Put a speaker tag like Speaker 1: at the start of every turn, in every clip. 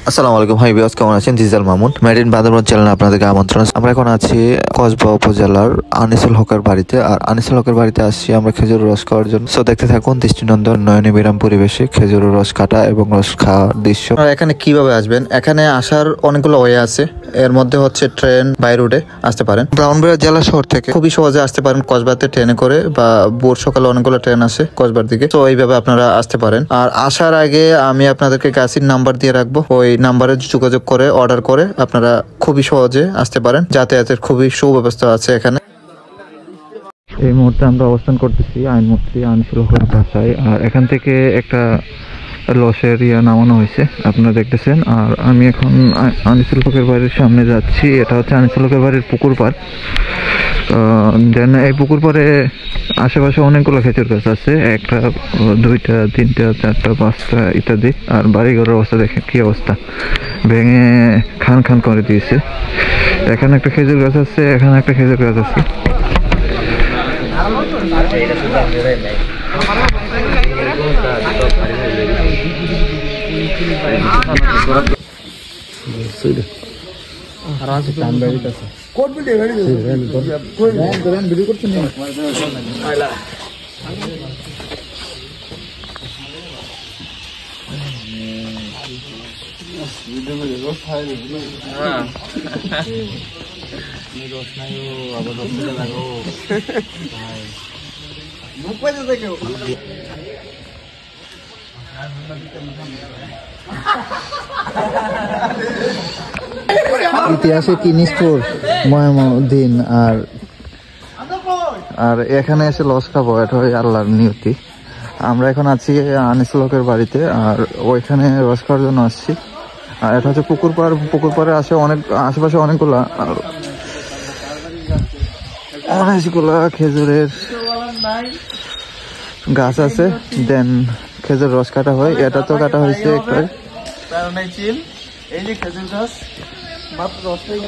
Speaker 1: আসসালামু আলাইকুম hi viewers, কেমন আছেন? ডিজিটাল মামুন মেরিন বান্দরবান চ্যানেলে আপনাদেরকে আমন্ত্রণ। আমরা এখন আছি কসবা উপজেলার আনিসুল হকের বাড়িতে। আর আনিসুল হকের বাড়িতে আসছি আমরা খেজুরের রস খাওয়ার জন্য। সো দেখতে থাকুন দৃষ্টিনন্দন নয়নে বিরাম পরিবেশে খেজুরের রস কাটা এবং রস খাওয়ার দৃশ্য। এখানে কিভাবে আসবেন? এখানে আসার অনেকগুলো ওয়ে আছে। এর মধ্যে হচ্ছে ট্রেন বাই রোডে আসতে পারেন, ব্রাহ্মণবাড়িয়া জেলা শহর থেকে খুবই সহজে আসতে পারেন কসবাতে ট্রেনে করে, বা ভোর সকালে অনেকগুলো ট্রেন আসে কসবার দিকে। তো এইভাবে আপনারা আসতে পারেন। আর আসার আগে আমি আপনাদেরকে গাছির নাম্বার দিয়ে রাখবো, ওই নাম্বারে যোগাযোগ করে অর্ডার করে আপনারা খুবই সহজে আসতে পারেন। যাতায়াতের খুবই সুব্যবস্থা আছে এখানে। এই মুহূর্তে আমরা অবস্থান করতেছি আইনমন্ত্রী আনিসুল হকের বাসায়। আর এখান থেকে একটা লসের নামানো হয়েছে আপনারা দেখতেছেন। আর আমি এখন আনিসুল হকের বাড়ির সামনে যাচ্ছি। এটা হচ্ছে আনিসুল হকের বাড়ির পুকুর পাড়। দেন এই পুকুর পাড়ে আশেপাশে অনেকগুলো খেজুর গাছ আছে, একটা, দুইটা, তিনটা, চারটা, পাঁচটা ইত্যাদি। আর বাড়িঘরের অবস্থা দেখেন কি অবস্থা, ভেঙে খান খান করে দিয়েছে। এখানে একটা খেজুর গাছ আছে, এখানে একটা খেজুর গাছ আছে। ইতিহাসে কি নিষ্ঠুর ময়মদিন। আর এখানে এসে লস খাবো, এটা হয় আল্লাহর নিয়তি। আমরা এখন আছি আনিসুল হকের বাড়িতে, আর ওইখানে রস খাওয়ার জন্য আসছি। আর এটা হচ্ছে পুকুর পাড়। পুকুর পাড়ে আসে আশেপাশে অনেকগুলা খেজুরের গাছ আছে। দেন খেজুর রস কাটা হয়, এটা তো কাটা হয়েছে একটা। এই যে খেজুর গাছ মাত্র রসটাই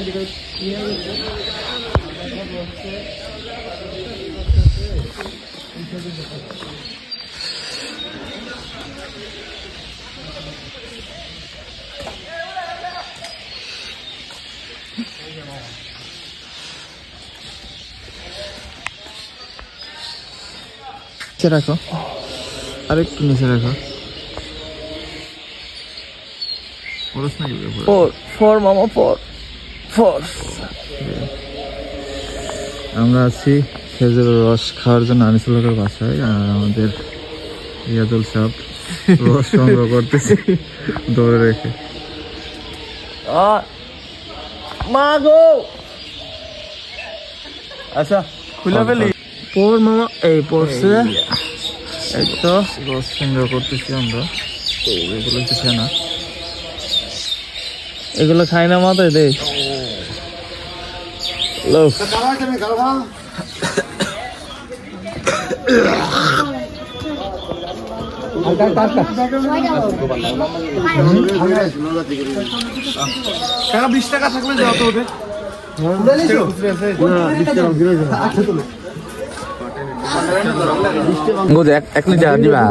Speaker 1: রাখো, আরেকটু নিচে রাখো। আমরা আছি খেজুর রস খাওয়ার জন্য আনিসুল হকের বাসায়। আর আমাদের রিয়াদুল সাহেব রস সংগ্রহ করতেছে দৌড়ে রেখে।
Speaker 2: মা গো, আচ্ছা খুলে ফেলি। পর মামা এই পড়ছে, এই তো
Speaker 1: রস সংগ্রহ করতেছি আমরা। এগুলো কিছু না,
Speaker 2: এগুলো খাই না মাথায় দেখ।
Speaker 3: টাকা 20 টাকা থাকলে যাও তো ওদের।
Speaker 2: এক লিটার দিবা।